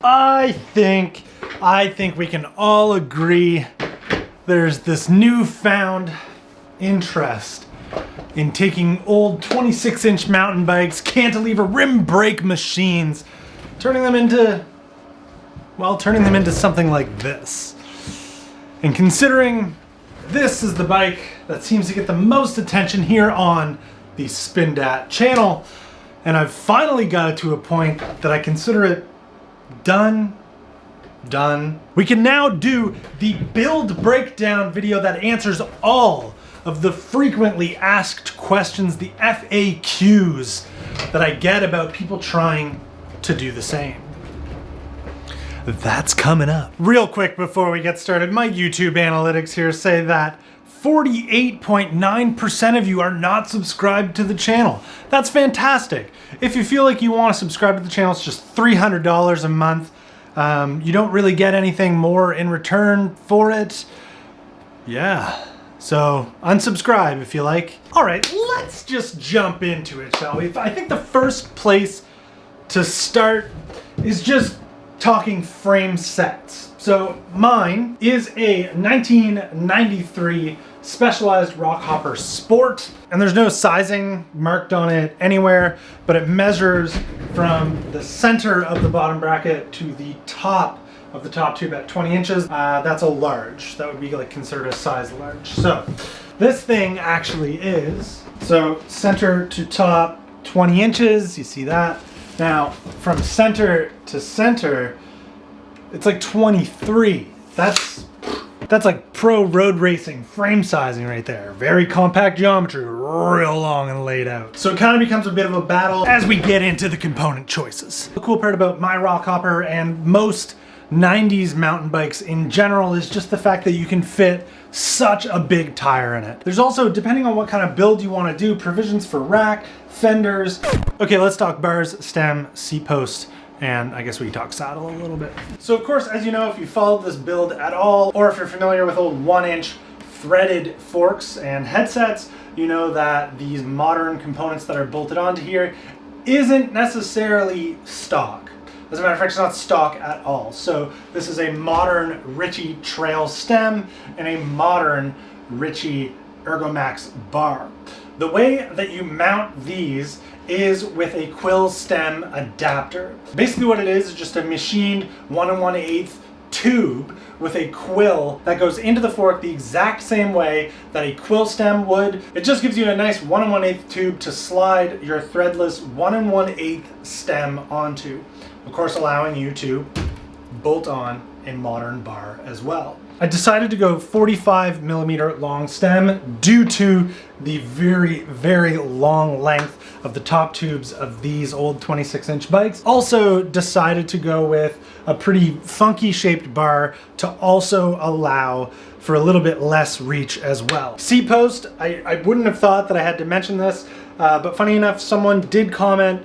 I think we can all agree there's this newfound interest in taking old 26-inch mountain bikes, cantilever rim brake machines, turning them into something like this. And considering this is the bike that seems to get the most attention here on the Spindat channel, and I've finally got it to a point that I consider it done. We can now do the build breakdown video that answers all of the frequently asked questions, the FAQs that I get about people trying to do the same. That's coming up. Real quick before we get started, my YouTube analytics here say that 48.9% of you are not subscribed to the channel. That's fantastic. If you feel like you want to subscribe to the channel, it's just $300 a month. You don't really get anything more in return for it. Yeah, so unsubscribe if you like. All right, let's just jump into it, shall we? I think the first place to start is just talking frame sets. So mine is a 1993 Specialized Rockhopper Sport, and there's no sizing marked on it anywhere, but it measures from the center of the bottom bracket to the top of the top tube at 20 inches. That's a large. That would be like considered a size large. So this thing actually is, so center to top 20 inches, you see that? Now from center to center, it's like 23. That's like pro road racing frame sizing right there. Very compact geometry, real long and laid out. So it kind of becomes a bit of a battle as we get into the component choices. The cool part about my Rockhopper and most 90s mountain bikes in general is just the fact that you can fit such a big tire in it. There's also, depending on what kind of build you want to do, provisions for rack, fenders. Okay, let's talk bars, stem, seat post, and I guess we can talk saddle a little bit. So of course, as you know, if you followed this build at all, or if you're familiar with old 1-inch threaded forks and headsets, you know that these modern components that are bolted onto here isn't necessarily stock. As a matter of fact, it's not stock at all. So this is a modern Ritchey trail stem and a modern Ritchey Ergomax bar. The way that you mount these is with a quill stem adapter. Basically what it is just a machined 1 1/8 tube with a quill that goes into the fork the exact same way that a quill stem would. It just gives you a nice 1 1/8 tube to slide your threadless 1 1/8 stem onto. Of course, allowing you to bolt on a modern bar as well. I decided to go 45mm long stem due to the very, very long length of the top tubes of these old 26-inch bikes. Also decided to go with a pretty funky shaped bar to also allow for a little bit less reach as well. Seat post, I wouldn't have thought that I had to mention this, but funny enough, someone did comment,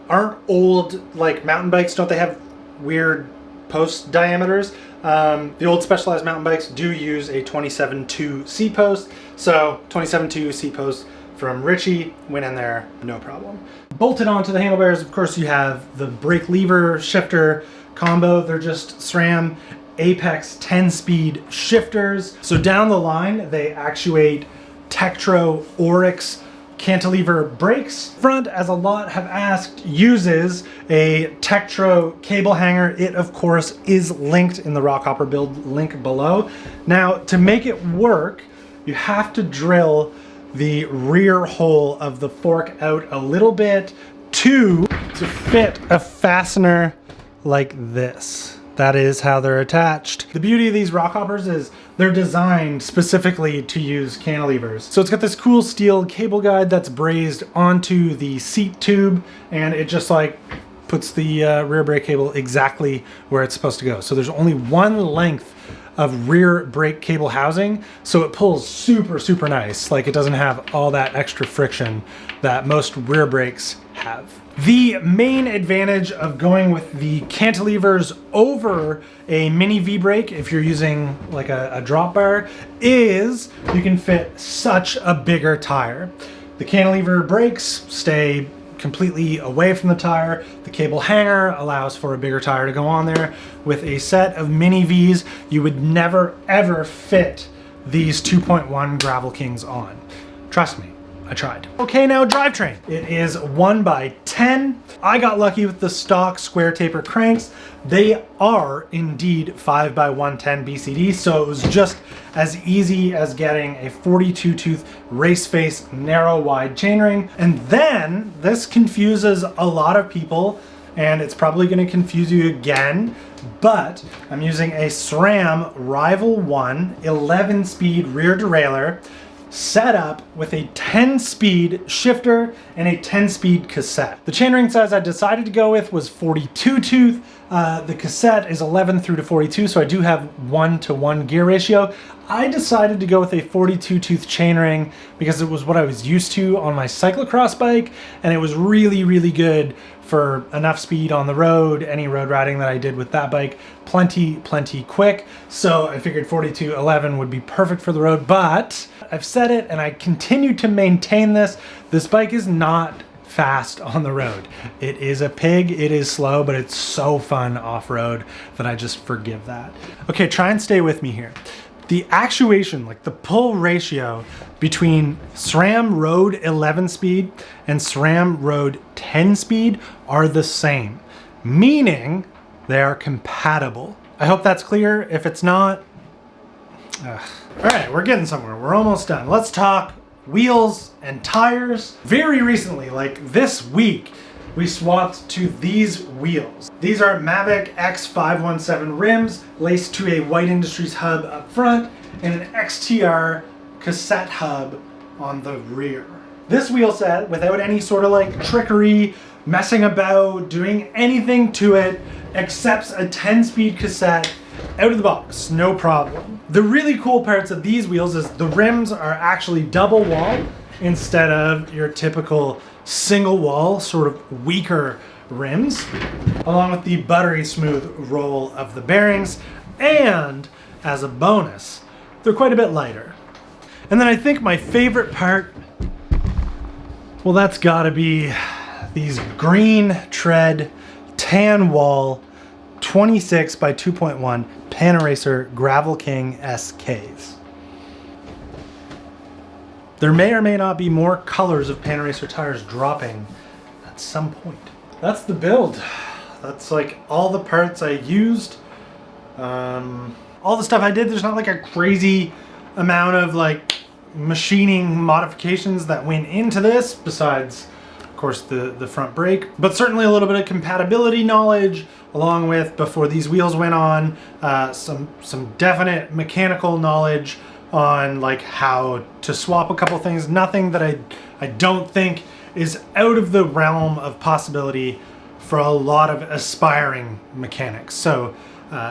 aren't old like mountain bikes, don't they have weird post diameters? The old Specialized mountain bikes do use a 27.2 seat post, so 27.2 seat post from Ritchey went in there, no problem. Bolted onto the handlebars, of course, you have the brake lever shifter combo. They're just SRAM Apex 10-speed shifters. So down the line, they actuate Tektro Oryx cantilever brakes. Front, as a lot have asked, uses a Tektro cable hanger. It, of course, is linked in the Rockhopper Build link below. Now, to make it work, you have to drill the rear hole of the fork out a little bit to fit a fastener like this. That is how they're attached. The beauty of these Rockhoppers is they're designed specifically to use cantilevers. So it's got this cool steel cable guide that's brazed onto the seat tube, and it just like puts the rear brake cable exactly where it's supposed to go. So there's only one length of rear brake cable housing, so it pulls super, super nice. Like, it doesn't have all that extra friction that most rear brakes have. The main advantage of going with the cantilevers over a mini V-brake, if you're using like a drop bar, is you can fit such a bigger tire. The cantilever brakes stay completely away from the tire. The cable hanger allows for a bigger tire to go on there. With a set of mini V's, you would never ever fit these 2.1 Gravel Kings on. Trust me, I tried. Okay, now drivetrain. It is 1x10. I got lucky with the stock square taper cranks. They are indeed 5x110 BCD, so it was just as easy as getting a 42 tooth race face narrow wide chainring. And then this confuses a lot of people, and it's probably going to confuse you again, but I'm using a SRAM Rival 1 11 speed rear derailleur set up with a 10-speed shifter and a 10-speed cassette. The chainring size I decided to go with was 42 tooth. The cassette is 11 through to 42, so I do have 1-to-1 gear ratio. I decided to go with a 42 tooth chainring because it was what I was used to on my cyclocross bike, and it was really, really good for enough speed on the road. Any road riding that I did with that bike, plenty quick. So I figured 42-11 would be perfect for the road, but I've said it and I continue to maintain this. This bike is not fast on the road. It is a pig, it is slow, but it's so fun off-road that I just forgive that. Okay, try and stay with me here. The actuation, like the pull ratio between SRAM Road 11 speed and SRAM Road 10 speed are the same, meaning they are compatible. I hope that's clear. If it's not, all right, we're getting somewhere. We're almost done. Let's talk wheels and tires. Very recently, like this week, we swapped to these wheels. These are Mavic X517 rims laced to a White Industries hub up front and an XTR cassette hub on the rear. This wheel set, without any sort of like trickery, messing about, doing anything to it, accepts a 10-speed cassette out of the box, no problem. The really cool parts of these wheels is the rims are actually double wall instead of your typical single wall, sort of weaker rims, along with the buttery smooth roll of the bearings, and as a bonus, they're quite a bit lighter. And then I think my favorite part, well, that's gotta be these green tread tan wall 26 by 2.1 Panaracer Gravel King SKs. There may or may not be more colors of Panaracer tires dropping at some point. That's the build. That's like all the parts I used. All the stuff I did, there's not like a crazy amount of like machining modifications that went into this, besides of course the front brake, but certainly a little bit of compatibility knowledge, along with, before these wheels went on, some definite mechanical knowledge on like how to swap a couple things. Nothing that I don't think is out of the realm of possibility for a lot of aspiring mechanics. So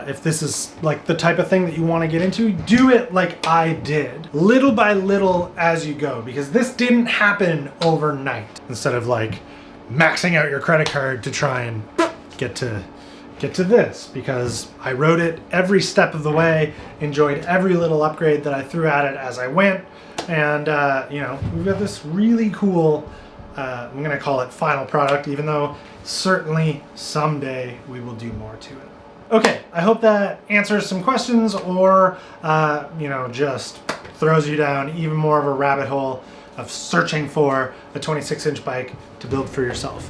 if this is like the type of thing that you want to get into, do it like I did, little by little as you go, because this didn't happen overnight. Instead of like maxing out your credit card to try and get to this, because I rode it every step of the way, enjoyed every little upgrade that I threw at it as I went, and you know, we've got this really cool, I'm gonna call it final product, even though certainly someday we will do more to it. Okay, I hope that answers some questions, or you know, just throws you down even more of a rabbit hole of searching for a 26-inch bike to build for yourself.